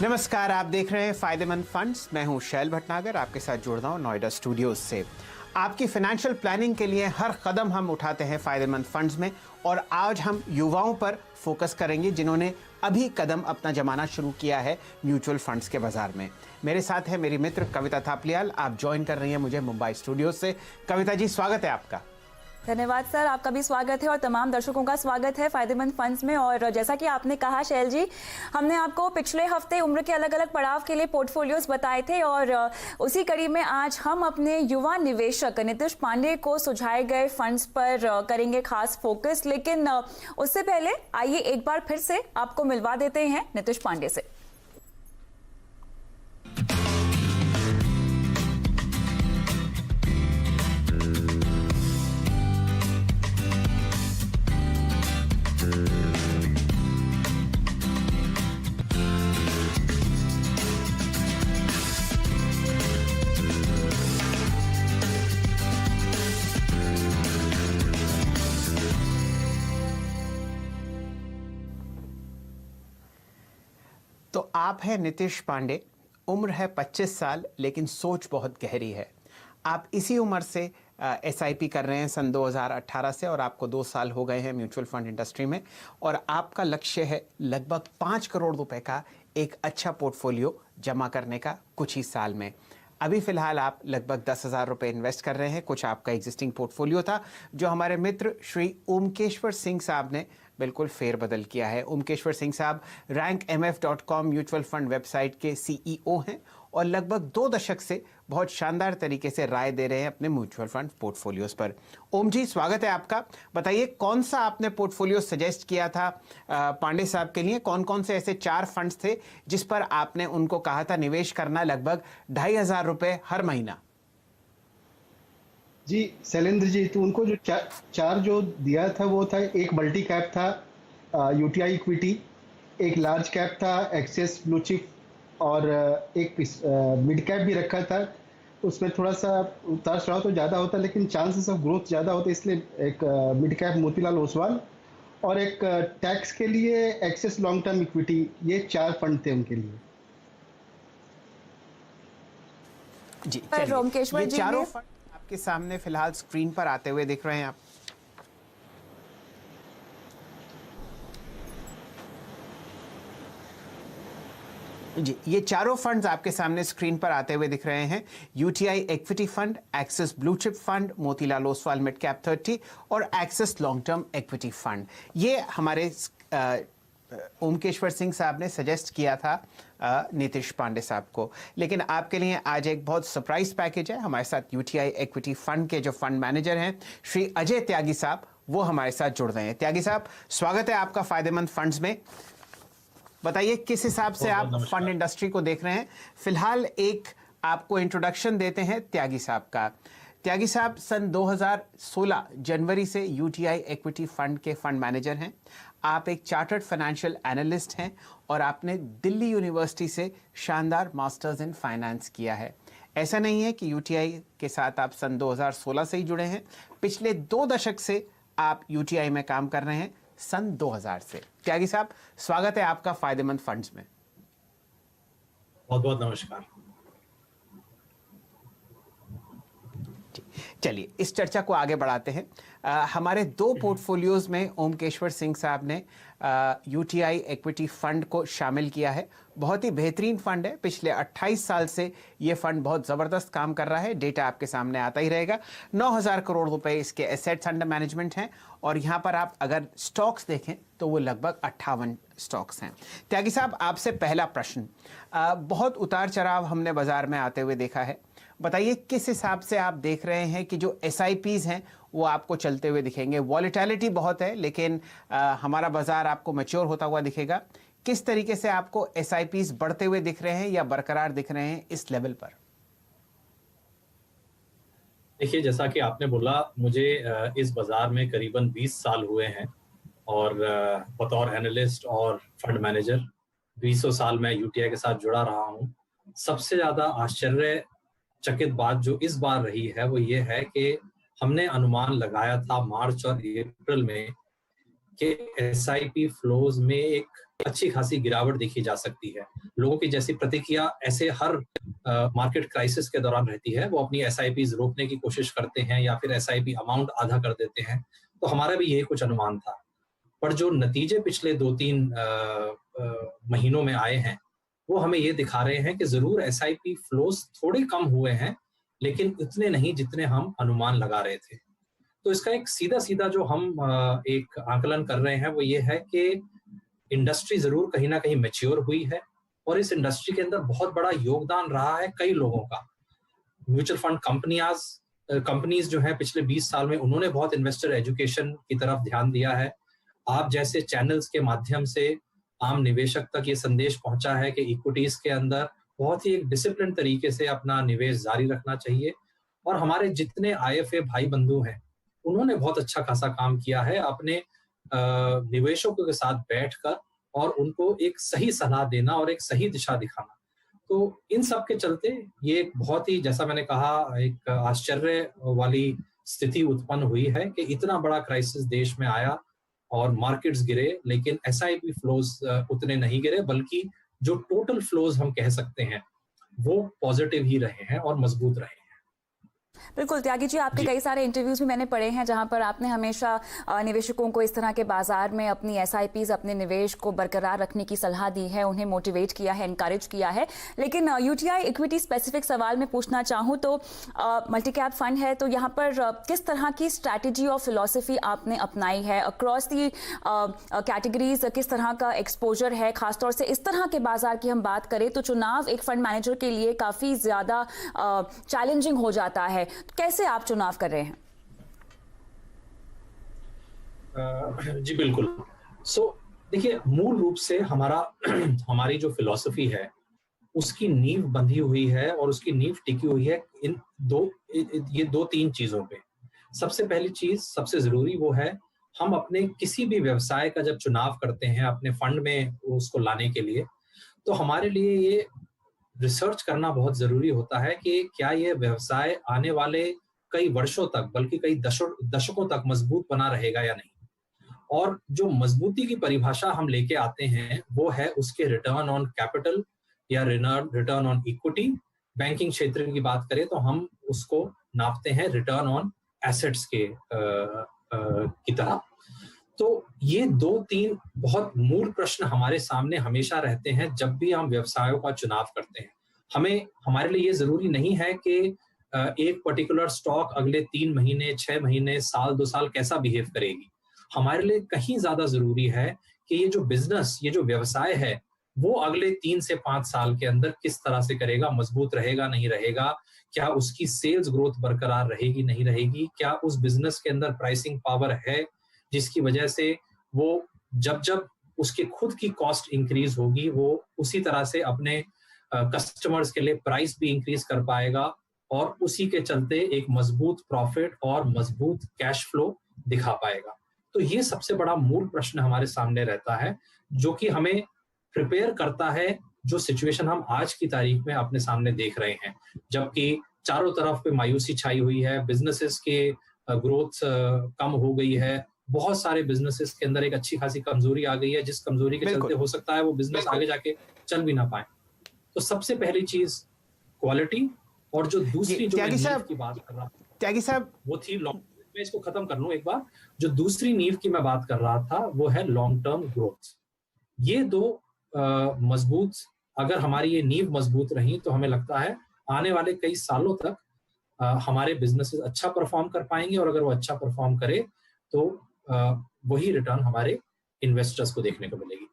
नमस्कार, आप देख रहे हैं फायदेमंद फंड्स। मैं हूं शैल भटनागर, आपके साथ जुड़ रहा हूं नोएडा स्टूडियोज से। आपकी फाइनेंशियल प्लानिंग के लिए हर कदम हम उठाते हैं फायदेमंद फंड्स में, और आज हम युवाओं पर फोकस करेंगे जिन्होंने अभी कदम अपना जमाना शुरू किया है म्यूचुअल फंड्स के बाजार में। मेरे साथ है मेरी मित्र कविता थापलियाल। आप ज्वाइन कर रही हैं मुझे मुंबई स्टूडियो से। कविता जी, स्वागत है आपका। धन्यवाद सर, आपका भी स्वागत है और तमाम दर्शकों का स्वागत है फायदेमंद फंड्स में। और जैसा कि आपने कहा शैल जी, हमने आपको पिछले हफ्ते उम्र के अलग अलग पड़ाव के लिए पोर्टफोलियोज बताए थे, और उसी कड़ी में आज हम अपने युवा निवेशक नीतीश पांडे को सुझाए गए फंड्स पर करेंगे खास फोकस। लेकिन उससे पहले आइए एक बार फिर से आपको मिलवा देते हैं नीतीश पांडे से। तो आप हैं नीतीश पांडे, उम्र है 25 साल, लेकिन सोच बहुत गहरी है। आप इसी उम्र से एसआईपी कर रहे हैं सन 2018 से, और आपको 2 साल हो गए हैं म्यूचुअल फंड इंडस्ट्री में, और आपका लक्ष्य है लगभग 5 करोड़ रुपए का एक अच्छा पोर्टफोलियो जमा करने का कुछ ही साल में। अभी फिलहाल आप लगभग 10,000 रुपये इन्वेस्ट कर रहे हैं। कुछ आपका एग्जिस्टिंग पोर्टफोलियो था जो हमारे मित्र श्री ओमकेश्वर सिंह साहब ने बिल्कुल फेरबदल किया है। ओमकेश्वर सिंह साहब rankmf.com म्यूचुअल फंड वेबसाइट के सीईओ हैं, और लगभग 2 दशक से बहुत शानदार तरीके से राय दे रहे हैं अपने म्यूचुअल फंड पोर्टफोलियोज पर। ओम जी, स्वागत है आपका। बताइए, कौन सा आपने पोर्टफोलियो सजेस्ट किया था पांडे साहब के लिए? कौन कौन से ऐसे 4 फंड्स थे जिस पर आपने उनको कहा था निवेश करना लगभग 2,500 रुपये हर महीना? जी शैलेंद्र जी, तो उनको जो चार जो दिया था वो था, एक मल्टी कैप था यूटीआई इक्विटी, एक लार्ज कैप था एक्सेस ब्लू चिप, और एक मिड कैप भी रखा था। उसमें थोड़ा सा उतार चढ़ाव तो ज़्यादा होता, लेकिन चांसेस ऑफ ग्रोथ ज़्यादा होते, इसलिए एक मिड कैप मोतीलाल ओसवाल, और एक टैक्स के लिए एक्सेस लॉन्ग टर्म इक्विटी। ये 4 फंड थे उनके लिए। जी, ये चारों फंड आपके सामने फिलहाल स्क्रीन पर आते हुए दिख रहे हैं आप। जी, ये चारों फंड्स आपके सामने स्क्रीन पर आते हुए दिख रहे हैं। UTI equity fund, axis blue chip fund, Motilal Oswal mid cap 30 और axis long term equity fund. ये हमारे ओमकेश्वर सिंह साहब ने सजेस्ट किया था नीतीश पांडे साहब को। लेकिन आपके लिए आज एक बहुत सरप्राइज पैकेज है। हमारे साथ यूटीआई इक्विटी फंड के जो फंड मैनेजर हैं श्री अजय त्यागी साहब, वो हमारे साथ जुड़ रहे हैं। त्यागी साहब, स्वागत है आपका फायदेमंद फंड्स में। बताइए, किस हिसाब से आप फंड इंडस्ट्री को देख रहे हैं? फिलहाल एक आपको इंट्रोडक्शन देते हैं त्यागी साहब का। त्यागी साहब सन 2016 जनवरी से यूटीआई इक्विटी फंड के फंड मैनेजर हैं। आप एक चार्टर्ड फाइनेंशियल एनालिस्ट हैं, और आपने दिल्ली यूनिवर्सिटी से शानदार मास्टर्स इन फाइनेंस किया है। ऐसा नहीं है कि यूटीआई के साथ आप सन 2016 से ही जुड़े हैं, पिछले 2 दशक से आप यूटीआई में काम कर रहे हैं, सन 2000 से। त्यागी साहब, स्वागत है आपका फायदेमंद फंड्स में। बहुत बहुत नमस्कार। चलिए इस चर्चा को आगे बढ़ाते हैं। हमारे 2 पोर्टफोलियोज में ओमकेश्वर सिंह साहब ने यूटीआई इक्विटी फंड को शामिल किया है। बहुत ही बेहतरीन फंड है। पिछले 28 साल से ये फंड बहुत ज़बरदस्त काम कर रहा है। डेटा आपके सामने आता ही रहेगा। 9,000 करोड़ रुपए इसके एसेट्स अंडर मैनेजमेंट हैं, और यहाँ पर आप अगर स्टॉक्स देखें तो वो लगभग 58 स्टॉक्स हैं। त्यागी साहब, आपसे पहला प्रश्न। बहुत उतार चढ़ाव हमने बाजार में आते हुए देखा है। बताइए, किस हिसाब से आप देख रहे हैं कि जो एसआईपीज हैं वो आपको चलते हुए दिखेंगे? वॉलेटिलिटी बहुत है, लेकिन हमारा बाजार आपको मैच्योर होता हुआ दिखेगा। किस तरीके से आपको एसआईपीज बढ़ते हुए दिख रहे हैं या बरकरार दिख रहे हैं इस लेवल पर? देखिए, जैसा कि आपने बोला, मुझे इस बाजार में करीबन 20 साल हुए हैं, और बतौर एनालिस्ट और फंड मैनेजर 20 साल मैं यूटीआई के साथ जुड़ा रहा हूँ। सबसे ज़्यादा आश्चर्यचकित बात जो इस बार रही है वो ये है कि हमने अनुमान लगाया था मार्च और अप्रैल में कि एसआईपी फ्लोज में एक अच्छी खासी गिरावट देखी जा सकती है। लोगों की जैसी प्रतिक्रिया ऐसे हर मार्केट क्राइसिस के दौरान रहती है, वो अपनी एसआईपीज रोकने की कोशिश करते हैं या फिर एसआईपी अमाउंट आधा कर देते हैं। तो हमारा भी यही कुछ अनुमान था, पर जो नतीजे पिछले 2-3 महीनों में आए हैं वो हमें ये दिखा रहे हैं कि जरूर एसआईपी फ्लोज थोड़े कम हुए हैं, लेकिन इतने नहीं जितने हम अनुमान लगा रहे थे। तो इसका एक सीधा सीधा जो हम एक आकलन कर रहे हैं वो ये है कि इंडस्ट्री जरूर कहीं ना कहीं मैच्योर हुई है और इस इंडस्ट्री के अंदर बहुत बड़ा योगदान रहा है कई लोगों का। म्यूचुअल फंड कंपनीज जो है पिछले 20 साल में उन्होंने बहुत इन्वेस्टर एजुकेशन की तरफ ध्यान दिया है। आप जैसे चैनल्स के माध्यम से आम निवेशक तक ये संदेश पहुंचा है कि इक्विटीज के अंदर बहुत ही एक डिसिप्लिन तरीके से अपना निवेश जारी रखना चाहिए। और हमारे जितने आईएफए भाई बंधु हैं उन्होंने बहुत अच्छा खासा काम किया है अपने निवेशकों के साथ बैठकर और उनको एक सही सलाह देना और एक सही दिशा दिखाना। तो इन सब के चलते ये एक बहुत ही, जैसा मैंने कहा, एक आश्चर्य वाली स्थिति उत्पन्न हुई है कि इतना बड़ा क्राइसिस देश में आया और मार्केट्स गिरे, लेकिन एसआईपी फ्लोज उतने नहीं गिरे, बल्कि जो टोटल फ्लोज हम कह सकते हैं वो पॉजिटिव ही रहे हैं और मजबूत रहे हैं। बिल्कुल त्यागी जी, आपके कई सारे इंटरव्यूज भी मैंने पढ़े हैं जहां पर आपने हमेशा निवेशकों को इस तरह के बाजार में अपनी एसआईपीज, अपने निवेश को बरकरार रखने की सलाह दी है, उन्हें मोटिवेट किया है, एनकरेज किया है। लेकिन यूटीआई इक्विटी स्पेसिफिक सवाल में पूछना चाहूँ तो मल्टी कैप फंड है, तो यहाँ पर किस तरह की स्ट्रैटेजी और फिलॉसफी आपने अपनाई है अक्रॉस दी कैटेगरीज? किस तरह का एक्सपोजर है? खासतौर से इस तरह के बाजार की हम बात करें तो चुनाव एक फंड मैनेजर के लिए काफी ज्यादा चैलेंजिंग हो जाता है। कैसे आप चुनाव कर रहे हैं? जी बिल्कुल। देखिए, मूल रूप से हमारी जो फिलॉसफी है उसकी नींव बंधी हुई है और उसकी नींव टिकी हुई है इन दो तीन चीजों पे। सबसे पहली चीज, सबसे जरूरी वो है, हम अपने किसी भी व्यवसाय का जब चुनाव करते हैं अपने फंड में उसको लाने के लिए, तो हमारे लिए ये रिसर्च करना बहुत जरूरी होता है कि क्या ये व्यवसाय आने वाले कई वर्षों तक, बल्कि कई दशकों तक मजबूत बना रहेगा या नहीं। और जो मजबूती की परिभाषा हम लेके आते हैं वो है उसके रिटर्न ऑन कैपिटल या रिटर्न ऑन इक्विटी। बैंकिंग क्षेत्र की बात करें तो हम उसको नापते हैं रिटर्न ऑन एसेट्स की तरह। तो ये 2-3 बहुत मूल प्रश्न हमारे सामने हमेशा रहते हैं जब भी हम व्यवसायों का चुनाव करते हैं। हमारे लिए ये जरूरी नहीं है कि एक पर्टिकुलर स्टॉक अगले 3 महीने, 6 महीने, साल, 2 साल कैसा बिहेव करेगी। हमारे लिए कहीं ज्यादा जरूरी है कि ये जो बिजनेस, ये जो व्यवसाय है, वो अगले 3 से 5 साल के अंदर किस तरह से करेगा, मजबूत रहेगा, नहीं रहेगा, क्या उसकी सेल्स ग्रोथ बरकरार रहेगी, नहीं रहेगी, क्या उस बिजनेस के अंदर प्राइसिंग पावर है जिसकी वजह से वो जब उसके खुद की कॉस्ट इंक्रीज होगी वो उसी तरह से अपने कस्टमर्स के लिए प्राइस भी इंक्रीज कर पाएगा और उसी के चलते एक मजबूत प्रॉफिट और मजबूत कैश फ्लो दिखा पाएगा। तो ये सबसे बड़ा मूल प्रश्न हमारे सामने रहता है जो कि हमें प्रिपेयर करता है जो सिचुएशन हम आज की तारीख में अपने सामने देख रहे हैं, जबकि चारों तरफ पे मायूसी छाई हुई है, बिजनेसेस के ग्रोथ कम हो गई है, बहुत सारे बिजनेसेस के अंदर एक अच्छी खासी कमजोरी आ गई है, जिस कमजोरी के चलते हो सकता है वो बिजनेस आगे जाके चल भी ना पाए। तो सबसे पहली चीज क्वालिटी, और जो दूसरी जो नींव की बात कर रहा था त्यागी साहब, वो थी मैं इसको खत्म कर लूं एक बार। जो दूसरी नींव की मैं बात कर रहा था वो है लॉन्ग टर्म ग्रोथ। ये दो मजबूत, अगर हमारी ये नींव मजबूत रही तो हमें लगता है आने वाले कई सालों तक हमारे बिजनेसेस अच्छा परफॉर्म कर पाएंगे, और अगर वो अच्छा परफॉर्म करे तो वही रिटर्न हमारे इन्वेस्टर्स को देखने को मिलेगी।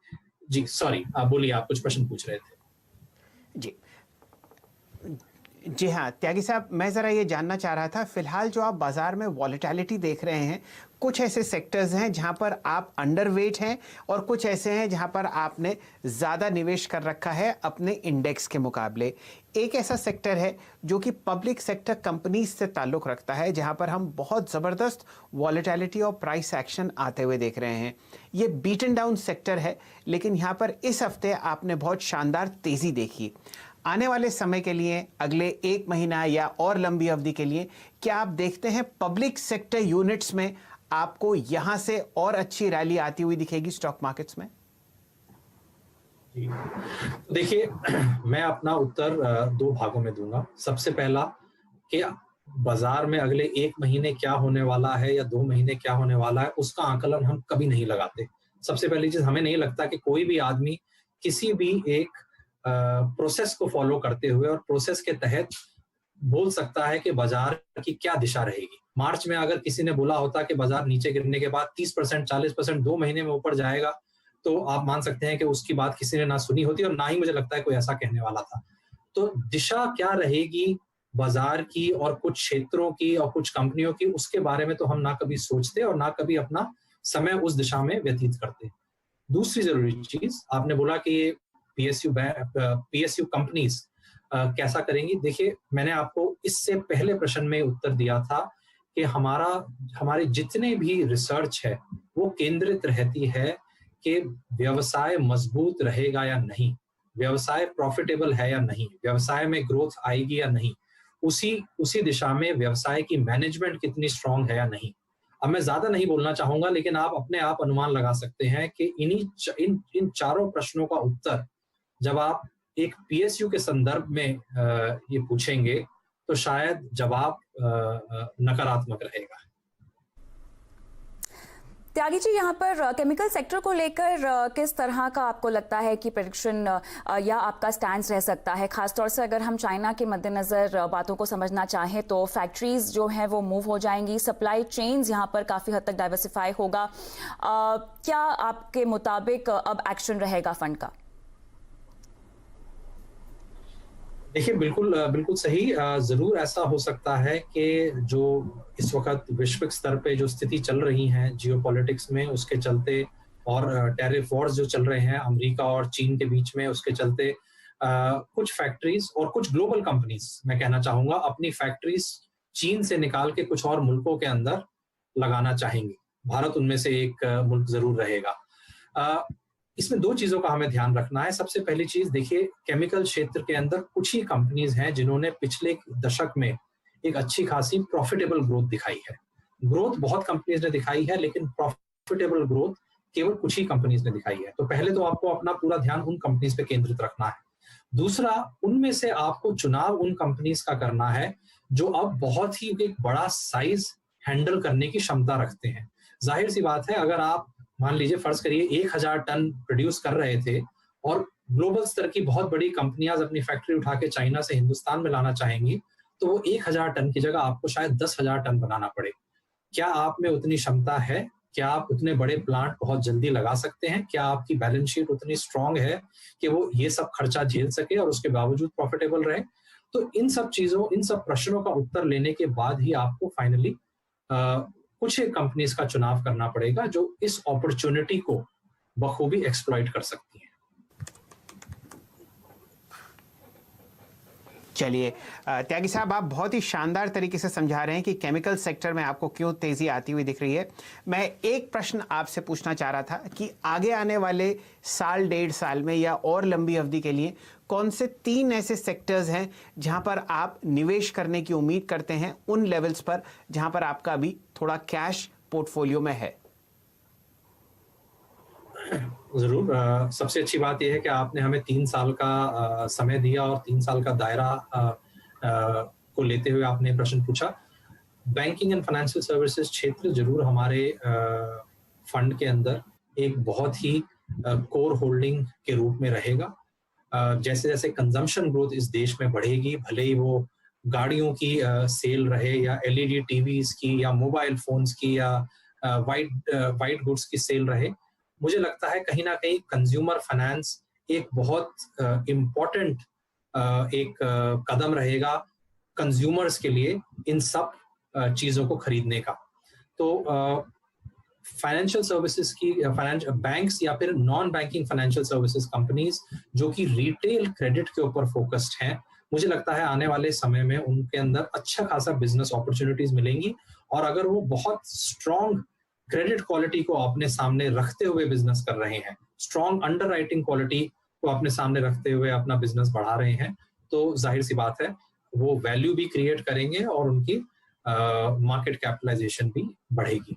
जी सॉरी, आप बोलिए, आप कुछ प्रश्न पूछ रहे थे। जी हाँ त्यागी साहब, मैं ज़रा ये जानना चाह रहा था, फिलहाल जो आप बाज़ार में वॉलेटिलिटी देख रहे हैं, कुछ ऐसे सेक्टर्स हैं जहां पर आप अंडरवेट हैं और कुछ ऐसे हैं जहां पर आपने ज़्यादा निवेश कर रखा है अपने इंडेक्स के मुकाबले। एक ऐसा सेक्टर है जो कि पब्लिक सेक्टर कंपनीज से ताल्लुक़ रखता है, जहां पर हम बहुत ज़बरदस्त वॉलेटिलिटी और प्राइस एक्शन आते हुए देख रहे हैं। ये बीटन डाउन सेक्टर है, लेकिन यहाँ पर इस हफ्ते आपने बहुत शानदार तेज़ी देखी। आने वाले समय के लिए, अगले 1 महीना या और लंबी अवधि के लिए, क्या आप देखते हैं पब्लिक सेक्टर यूनिट्स में आपको यहां से और अच्छी रैली आती हुई दिखेगी स्टॉक मार्केट्स में? जी, देखिए मैं अपना उत्तर दो भागों में दूंगा। सबसे पहला कि बाजार में अगले 1 महीने क्या होने वाला है या 2 महीने क्या होने वाला है, उसका आकलन हम कभी नहीं लगाते। सबसे पहली चीज, हमें नहीं लगता कि कोई भी आदमी किसी भी एक प्रोसेस को फॉलो करते हुए और प्रोसेस के तहत बोल सकता है कि बाजार की क्या दिशा रहेगी। मार्च में अगर किसी ने बोला होता कि बाजार नीचे गिरने के बाद 30%, 40% 2 महीने में ऊपर जाएगा, तो आप मान सकते हैं कि उसकी बात किसी ने ना सुनी होती और ना ही मुझे लगता है कोई ऐसा कहने वाला था। तो दिशा क्या रहेगी बाजार की और कुछ क्षेत्रों की और कुछ कंपनियों की, उसके बारे में तो हम ना कभी सोचते और ना कभी अपना समय उस दिशा में व्यतीत करते। दूसरी जरूरी चीज, आपने बोला कि ये पीएसयू कंपनीज कैसा करेंगी। देखिए, मैंने आपको इससे पहले प्रश्न में उत्तर दिया था कि हमारे जितने भी रिसर्च है वो केंद्रित रहती है कि व्यवसाय मजबूत रहेगा या नहीं, व्यवसाय प्रॉफिटेबल है या नहीं, व्यवसाय में ग्रोथ आएगी या नहीं, उसी दिशा में व्यवसाय की मैनेजमेंट कितनी स्ट्रांग है या नहीं। अब मैं ज्यादा नहीं बोलना चाहूंगा, लेकिन आप अपने आप अनुमान लगा सकते हैं कि इन चारों प्रश्नों का उत्तर जब आप एक पीएसयू के संदर्भ में ये पूछेंगे तो शायद जवाब नकारात्मक रहेगा। त्यागी जी, यहाँ पर केमिकल सेक्टर को लेकर किस तरह का आपको लगता है कि प्रेडिक्शन या आपका स्टैंड रह सकता है? खासतौर से अगर हम चाइना के मद्देनजर बातों को समझना चाहें तो फैक्ट्रीज जो हैं वो मूव हो जाएंगी, सप्लाई चेन्स यहाँ पर काफ़ी हद तक डाइवर्सिफाई होगा। क्या आपके मुताबिक अब एक्शन रहेगा फंड का? देखिए, बिल्कुल सही। जरूर ऐसा हो सकता है कि जो इस वक्त वैश्विक स्तर पे जो स्थिति चल रही है जियोपॉलिटिक्स में, उसके चलते और टैरिफ वॉर्स जो चल रहे हैं अमेरिका और चीन के बीच में, उसके चलते कुछ फैक्ट्रीज और कुछ ग्लोबल कंपनीज, मैं कहना चाहूंगा, अपनी फैक्ट्रीज चीन से निकाल के कुछ और मुल्कों के अंदर लगाना चाहेंगे। भारत उनमें से एक मुल्क जरूर रहेगा। इसमें दो चीजों का हमें ध्यान रखना है। सबसे पहली चीज, देखिए, केमिकल क्षेत्र के अंदर कुछ ही कंपनीज हैं जिन्होंने पिछले दशक में एक अच्छी खासी प्रॉफिटेबल ग्रोथ दिखाई है। ग्रोथ बहुत कंपनीज ने दिखाई है, लेकिन प्रॉफिटेबल ग्रोथ केवल कुछ ही कंपनीज ने दिखाई है। तो पहले तो आपको अपना पूरा ध्यान उन कंपनीज पे केंद्रित रखना है। दूसरा, उनमें से आपको चुनाव उन कंपनीज का करना है जो अब बहुत ही एक बड़ा साइज हैंडल करने की क्षमता रखते हैं। जाहिर सी बात है, अगर आप मान लीजिए फर्ज करिए 1000 टन प्रोड्यूस कर रहे थे और ग्लोबल स्तर की बहुत बड़ी कंपनियां अपनी फैक्ट्री उठा के चाइना से हिंदुस्तान में लाना चाहेंगी, तो वो 1000 टन की जगह आपको शायद 10,000 टन बनाना पड़े। क्या आप में उतनी क्षमता है? क्या आप उतने बड़े प्लांट बहुत जल्दी लगा सकते हैं? क्या आपकी बैलेंस शीट उतनी स्ट्रांग है कि वो ये सब खर्चा झेल सके और उसके बावजूद प्रॉफिटेबल रहे? तो इन सब प्रश्नों का उत्तर लेने के बाद ही आपको फाइनली कुछ एक कंपनीज का चुनाव करना पड़ेगा जो इस अपॉर्चुनिटी को बखूबी एक्सप्लॉइट कर सकती हैं। चलिए त्यागी साहब, आप बहुत ही शानदार तरीके से समझा रहे हैं कि केमिकल सेक्टर में आपको क्यों तेजी आती हुई दिख रही है। मैं एक प्रश्न आपसे पूछना चाह रहा था कि आगे आने वाले साल 1.5 साल में या और लंबी अवधि के लिए कौन से 3 ऐसे सेक्टर्स हैं जहां पर आप निवेश करने की उम्मीद करते हैं, उन लेवल्स पर जहां पर आपका अभी थोड़ा कैश पोर्टफोलियो में है? जरूर। सबसे अच्छी बात यह है कि आपने हमें 3 साल का समय दिया और 3 साल का दायरा को लेते हुए आपने प्रश्न पूछा। बैंकिंग एंड फाइनेंशियल सर्विसेज क्षेत्र जरूर हमारे फंड के अंदर एक बहुत ही कोर होल्डिंग के रूप में रहेगा। जैसे जैसे कंजम्पशन ग्रोथ इस देश में बढ़ेगी, भले ही वो गाड़ियों की सेल रहे या एलईडी टीवीज की या मोबाइल फोन्स की या वाइट गुड्स की सेल रहे, मुझे लगता है कहीं ना कहीं कंज्यूमर फाइनेंस एक बहुत इम्पोर्टेंट एक कदम रहेगा कंज्यूमर्स के लिए इन सब चीजों को खरीदने का। तो फाइनेंशियल सर्विसेज की बैंक्स या फिर non banking financial services companies जो कि रिटेल क्रेडिट के ऊपर फोकस्ड हैं, मुझे लगता है आने वाले समय में उनके अंदर अच्छा खासा बिजनेस अपॉर्चुनिटीज मिलेंगी। और अगर वो बहुत स्ट्रॉन्ग क्रेडिट क्वालिटी को अपने सामने रखते हुए बिजनेस कर रहे हैं, स्ट्रॉन्ग अंडरराइटिंग क्वालिटी को अपने सामने रखते हुए अपना बिजनेस बढ़ा रहे हैं, तो जाहिर सी बात है वो वैल्यू भी क्रिएट करेंगे और उनकी मार्केट कैपिटलाइजेशन भी बढ़ेगी।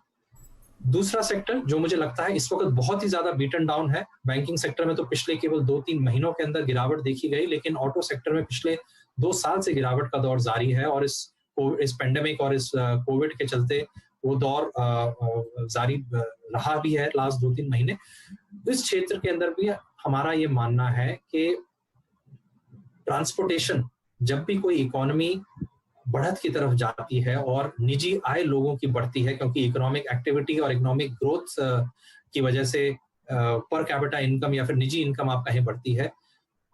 दूसरा सेक्टर जो मुझे लगता है इस वक्त बहुत ही ज्यादा बीटन डाउन है, बैंकिंग सेक्टर में तो पिछले केवल 2-3 महीनों के अंदर गिरावट देखी गई, लेकिन ऑटो सेक्टर में पिछले 2 साल से गिरावट का दौर जारी है और इस पेंडेमिक और इस कोविड के चलते वो दौर जारी रहा भी है लास्ट 2-3 महीने। इस क्षेत्र के अंदर भी हमारा ये मानना है कि ट्रांसपोर्टेशन, जब भी कोई इकोनॉमी बढ़त की तरफ जाती है और निजी आय लोगों की बढ़ती है, क्योंकि इकोनॉमिक एक्टिविटी और इकोनॉमिक ग्रोथ की वजह से पर कैपिटा इनकम या फिर निजी इनकम आप कहीं बढ़ती है,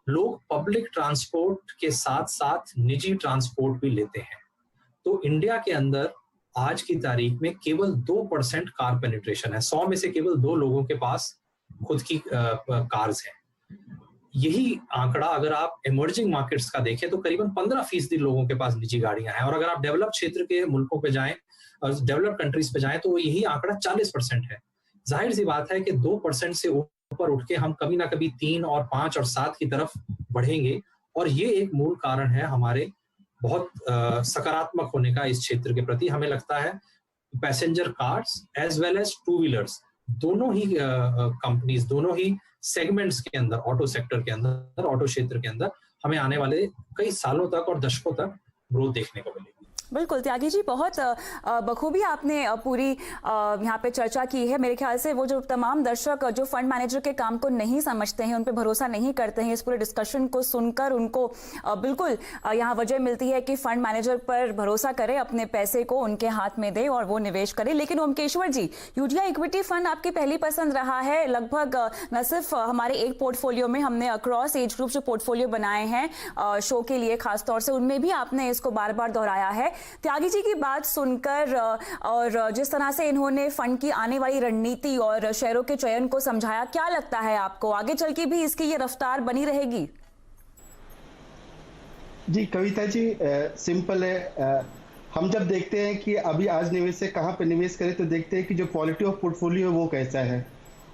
लोग पब्लिक ट्रांसपोर्ट के साथ साथ निजी ट्रांसपोर्ट भी लेते हैं। तो इंडिया के अंदर आज की तारीख में केवल 2% कार पेनिट्रेशन है। 100 में से केवल 2 लोगों के पास खुद की कार्स हैं। यही आंकड़ा अगर आप इमर्जिंग मार्केट्स का देखें तो करीबन 15% लोगों के पास निजी गाड़ियां हैं, और अगर आप डेवलप क्षेत्र के मुल्कों पे जाएं, डेवलप कंट्रीज पे जाएं, तो यही आंकड़ा 40% है। जाहिर सी बात है कि 2% से ऊपर उठ के हम कभी ना कभी 3 और 5 और 7 की तरफ बढ़ेंगे, और ये एक मूल कारण है हमारे बहुत सकारात्मक होने का इस क्षेत्र के प्रति। हमें लगता है passenger cars as well as two wheelers, दोनों ही कंपनीज, दोनों ही सेगमेंट्स के अंदर, ऑटो सेक्टर के अंदर, ऑटो क्षेत्र के अंदर हमें आने वाले कई सालों तक और दशकों तक ग्रोथ देखने को मिलेगी। बिल्कुल त्यागी जी, बहुत बखूबी आपने पूरी यहाँ पे चर्चा की है। मेरे ख्याल से वो जो तमाम दर्शक जो फंड मैनेजर के काम को नहीं समझते हैं, उन पे भरोसा नहीं करते हैं, इस पूरे डिस्कशन को सुनकर उनको बिल्कुल यहाँ वजह मिलती है कि फंड मैनेजर पर भरोसा करें, अपने पैसे को उनके हाथ में दे और वो निवेश करें। लेकिन ओमकेश्वर जी, यूटीआई इक्विटी फंड आपकी पहली पसंद रहा है। लगभग न सिर्फ हमारे एक पोर्टफोलियो में, हमने अक्रॉस एज ग्रुप जो पोर्टफोलियो बनाए हैं शो के लिए खासतौर से, उनमें भी आपने इसको बार बार दोहराया है। त्यागी जी की बात सुनकर और जिस तरह से इन्होंने फंड की आने वाली रणनीति और शेयरों के चयन को समझाया, क्या लगता है आपको आगे चल के भी इसकी ये रफ्तार बनी रहेगी? जी कविता जी, सिंपल है। हम जब देखते हैं कि अभी आज निवेश से कहाँ पे निवेश करें, तो देखते हैं कि जो क्वालिटी ऑफ पोर्टफोलियो है वो कैसा है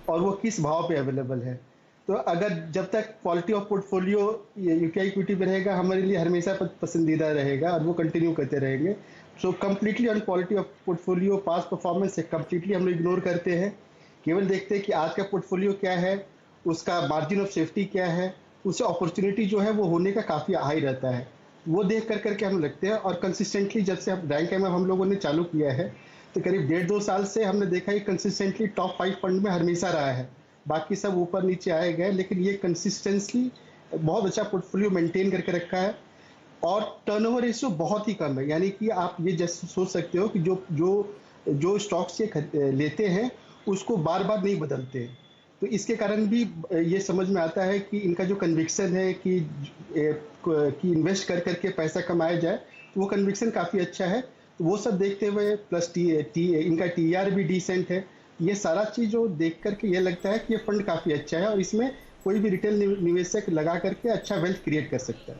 और वो किस भाव पे अवेलेबल है। तो अगर जब तक quality of portfolio UTI equity में रहेगा, हमारे लिए हमेशा पसंदीदा रहेगा और वो कंटिन्यू करते रहेंगे। So completely on quality of portfolio, pass performance से कम्प्लीटली हम लोग इग्नोर करते हैं। केवल देखते हैं कि आज का पोर्टफोलियो क्या है, उसका मार्जिन ऑफ सेफ्टी क्या है, उससे अपॉर्चुनिटी जो है वो होने का काफ़ी हाई रहता है, वो देख करके हम लगते हैं। और कंसिस्टेंटली जब से रैंक एम हम लोगों ने चालू किया है, तो करीब 1.5-2 साल से हमने देखा है कंसिस्टेंटली टॉप 5 फंड में हमेशा रहा है। बाकी सब ऊपर नीचे आए गए, लेकिन ये कंसिस्टेंसली बहुत अच्छा पोर्टफोलियो मेंटेन करके रखा है। और टर्नओवर रेशियो बहुत ही कम है, यानी कि आप ये जैसे सोच सकते हो कि जो स्टॉक्स ये लेते हैं उसको बार बार नहीं बदलते। तो इसके कारण भी ये समझ में आता है कि इनका जो कन्विक्शन है कि इन्वेस्ट कर करके पैसा कमाया जाए, तो वो कन्विक्शन काफ़ी अच्छा है। तो वो सब देखते हुए प्लस इनका TER भी डिसेंट है। ये सारा चीज़ जो देख करके ये लगता है कि ये फंड काफ़ी अच्छा है और इसमें कोई भी रिटेल निवेशक लगा करके अच्छा वेल्थ क्रिएट कर सकता है।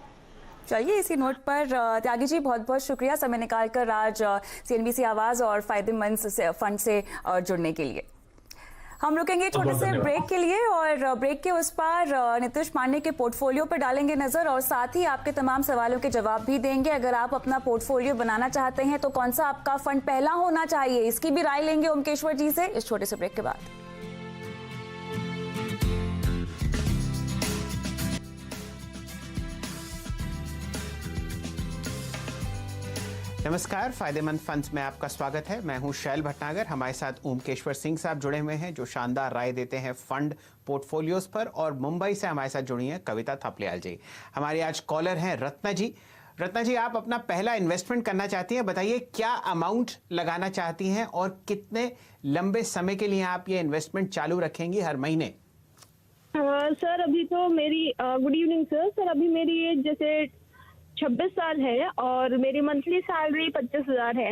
चलिए, इसी नोट पर त्यागी जी बहुत बहुत शुक्रिया समय निकालकर आज CNBC आवाज़ और फायदेमंद फंड से जुड़ने के लिए। हम रुकेंगे छोटे से ब्रेक के लिए और ब्रेक के उस पार नीतीश पांडे के पोर्टफोलियो पर डालेंगे नजर और साथ ही आपके तमाम सवालों के जवाब भी देंगे। अगर आप अपना पोर्टफोलियो बनाना चाहते हैं तो कौन सा आपका फंड पहला होना चाहिए, इसकी भी राय लेंगे ओमकेश्वर जी से इस छोटे से ब्रेक के बाद। नमस्कार, फायदेमंद फंड्स में आपका स्वागत है। मैं हूं शैल भटनागर। हमारे साथ ओमकेश्वर सिंह साहब जुड़े हुए हैं जो शानदार राय देते हैं फंड पोर्टफोलियोज पर, और मुंबई से हमारे साथ जुड़ी हैं कविता थपलियाल जी। हमारी आज कॉलर हैं रत्ना जी। रत्ना जी, आप अपना पहला इन्वेस्टमेंट करना चाहती हैं, बताइए क्या अमाउंट लगाना चाहती हैं और कितने लंबे समय के लिए आप ये इन्वेस्टमेंट चालू रखेंगी हर महीने? सर अभी तो मेरी गुड इवनिंग सर अभी मेरी एज जैसे 26 साल है और मेरी मंथली सैलरी 25,000 है।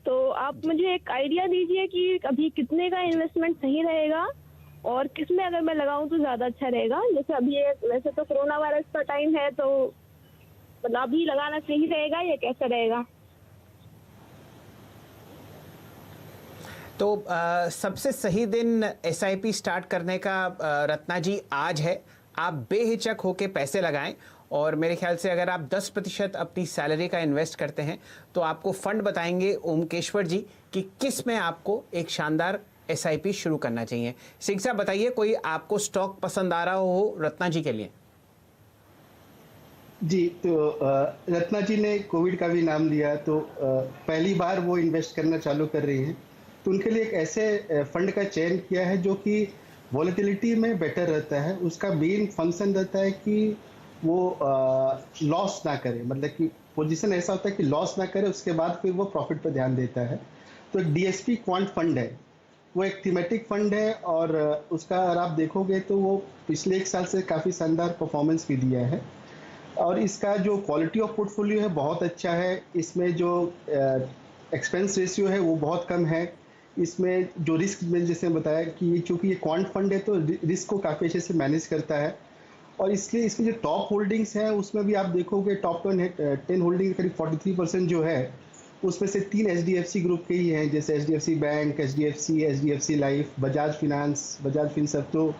तो आप मुझे एक आइडिया दीजिए कि अभी कितने का इन्वेस्टमेंट सही रहेगा और किसमें अगर मैं लगाऊं तो ज़्यादा अच्छा रहेगा। जैसे अभी वैसे तो कोरोना वायरस का टाइम है, तो मतलब अभी लगाना सही रहेगा या कैसा रहेगा? तो सबसे सही दिन SIP स्टार्ट करने का रत्ना जी आज है। आप बेहिचक होके पैसे लगाएं और मेरे ख्याल से अगर आप 10% अपनी सैलरी का इन्वेस्ट करते हैं तो आपको फंड बताएंगे ओमकेश्वर जी कि किस में आपको एक शानदार SIP शुरू करना चाहिए। सिंह साहब बताइए, कोई आपको स्टॉक पसंद आ रहा हो रत्ना जी के लिए? जी, तो रत्ना जी ने कोविड का भी नाम लिया, तो पहली बार वो इन्वेस्ट करना चालू कर रही हैं, तो उनके लिए एक ऐसे फंड का चयन किया है जो कि वॉलेटिलिटी में बेटर रहता है। उसका मेन फंक्शन रहता है कि वो लॉस ना करे, मतलब कि पोजीशन ऐसा होता है कि लॉस ना करे, उसके बाद फिर वो प्रॉफिट पर ध्यान देता है। तो एक DSP क्वांट फंड है, वो एक थीमेटिक फंड है, और उसका अगर आप देखोगे तो वो पिछले 1 साल से काफ़ी शानदार परफॉर्मेंस भी दिया है। और इसका जो क्वालिटी ऑफ पोर्टफोलियो है बहुत अच्छा है। इसमें जो एक्सपेंस रेशियो है वो बहुत कम है। इसमें जो रिस्क में जैसे बताया कि चूँकि ये क्वांट फंड है तो रिस्क को काफ़ी अच्छे से मैनेज करता है। और इसलिए इसमें जो टॉप होल्डिंग्स हैं उसमें भी आप देखोगे टॉप 10 होल्डिंग करीब 43% जो है, उसमें से 3 HDFC ग्रुप के ही हैं, जैसे HDFC bank, HDFC life, Bajaj finance, Bajaj Finserv. तो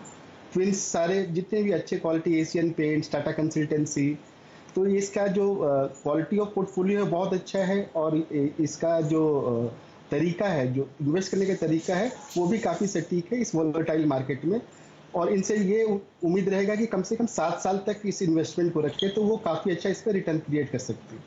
ट्विंस सारे जितने भी अच्छे quality, Asian paints, Tata consultancy, तो इसका जो क्वालिटी ऑफ पोर्टफोलियो है बहुत अच्छा है। और इसका जो तरीका है, जो इन्वेस्ट करने का तरीका है, वो भी काफ़ी सटीक है इस वोलेटाइल मार्केट में। और इनसे ये उम्मीद रहेगा कि कम से कम 7 साल तक इस इन्वेस्टमेंट को रखें तो वो काफ़ी अच्छा इस पर रिटर्न क्रिएट कर सकते हैं।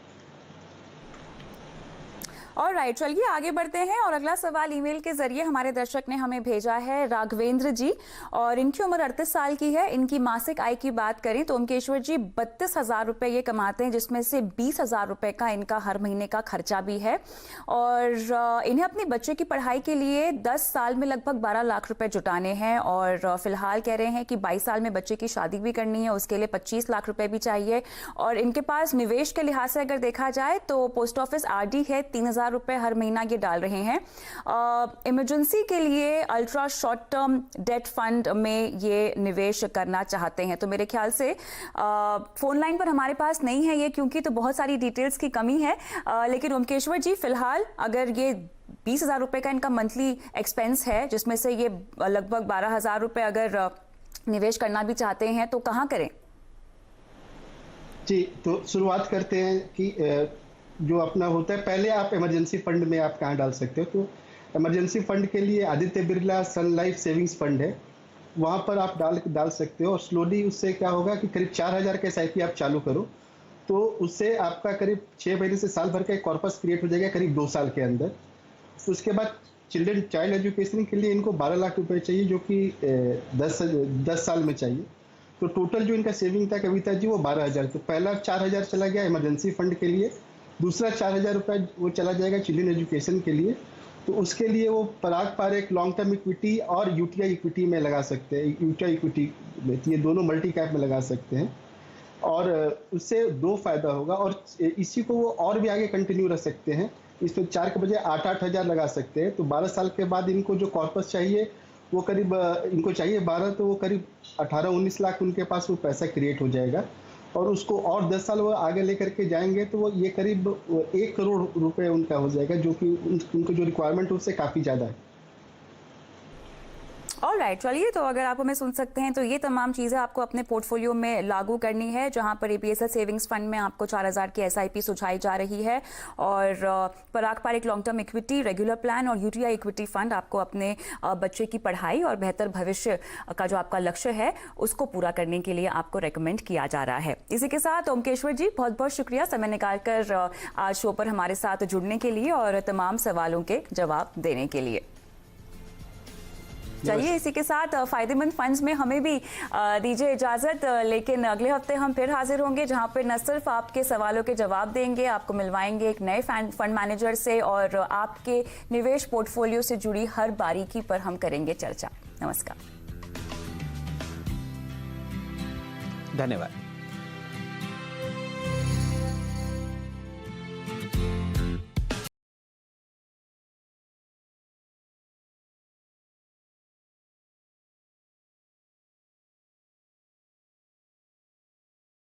ऑलराइट, चलिए आगे बढ़ते हैं। और अगला सवाल ईमेल के जरिए हमारे दर्शक ने हमें भेजा है, राघवेंद्र जी, और इनकी उम्र 38 साल की है। इनकी मासिक आय की बात करें तो ओमकेश्वर जी 32,000 रुपए ये कमाते हैं, जिसमें से 20,000 रुपए का इनका हर महीने का खर्चा भी है। और इन्हें अपने बच्चे की पढ़ाई के लिए 10 साल में लगभग 12 लाख रुपए जुटाने हैं। और फिलहाल कह रहे हैं कि 22 साल में बच्चे की शादी भी करनी है, उसके लिए 25 लाख रुपए भी चाहिए। और इनके पास निवेश के लिहाज से अगर देखा जाए तो पोस्ट ऑफिस RD है, 3,000 रुपए हर महीना ये डाल रहे हैं। इमरजेंसी के लिए ultra short term debt fund में ये निवेश करना चाहते हैं। तो मेरे ख्याल से फोन लाइन पर हमारे पास नहीं है ये, क्योंकि तो बहुत सारी डिटेल्स की कमी है। लेकिन ओमकेश्वर जी, फिलहाल अगर ये 20,000 रुपए का इनका मंथली एक्सपेंस है, जिसमें से ये लगभग 12,000 रुपए अगर निवेश करना भी चाहते हैं तो कहाँ करें? जी, तो शुरुआत करते हैं कि जो अपना होता है, पहले आप इमरजेंसी फंड में आप कहाँ डाल सकते हो। तो इमरजेंसी फंड के लिए आदित्य बिरला सन लाइफ सेविंग्स फंड है, वहाँ पर आप डाल सकते हो। और स्लोली उससे क्या होगा कि करीब 4,000 का SIP आप चालू करो, तो उससे आपका करीब 6 महीने से साल भर का एक कॉर्पस क्रिएट हो जाएगा करीब 2 साल के अंदर। उसके बाद चाइल्ड एजुकेशन के लिए इनको 12 लाख रुपए चाहिए, जो कि 10 साल में चाहिए। तो टोटल जो इनका सेविंग था कविता जी वो 12,000। तो पहला 4,000 चला गया इमरजेंसी फंड के लिए, दूसरा 4,000 रुपये वो चला जाएगा चिल्ड्रन एजुकेशन के लिए। तो उसके लिए वो पराग पार एक लॉन्ग टर्म इक्विटी और UTI इक्विटी में लगा सकते हैं। UTI इक्विटी में ये दोनों मल्टी कैप में लगा सकते हैं, और उससे 2 फायदा होगा। और इसी को वो और भी आगे कंटिन्यू रख सकते हैं, इसमें 4 के बजाय 8,000 लगा सकते हैं। तो 12 साल के बाद इनको जो कॉर्पस चाहिए वो करीब इनको चाहिए 12, तो वो करीब 18-19 लाख उनके पास वो पैसा क्रिएट हो जाएगा। और उसको और 10 साल वो आगे लेकर के जाएंगे तो वो ये करीब 1 करोड़ रुपए उनका हो जाएगा, जो कि उनको जो रिक्वायरमेंट है उससे काफ़ी ज़्यादा है। ऑलराइट, चलिए, तो अगर आप हमें सुन सकते हैं तो ये तमाम चीज़ें आपको अपने पोर्टफोलियो में लागू करनी है, जहां पर APSL सेविंग्स फंड में आपको 4,000 की SIP सुझाई जा रही है। और पराग पार एक long term equity, regular plan और UTI इक्विटी फंड आपको अपने बच्चे की पढ़ाई और बेहतर भविष्य का जो आपका लक्ष्य है उसको पूरा करने के लिए आपको रेकमेंड किया जा रहा है। इसी के साथ ओमकेश्वर जी, बहुत बहुत शुक्रिया समय निकालकर आज शो पर हमारे साथ जुड़ने के लिए और तमाम सवालों के जवाब देने के लिए। चलिए, इसी के साथ फायदेमंद फंड्स में हमें भी दीजिए इजाजत, लेकिन अगले हफ्ते हम फिर हाजिर होंगे, जहां पर न सिर्फ आपके सवालों के जवाब देंगे, आपको मिलवाएंगे एक नए फंड मैनेजर से, और आपके निवेश पोर्टफोलियो से जुड़ी हर बारीकी पर हम करेंगे चर्चा। नमस्कार, धन्यवाद।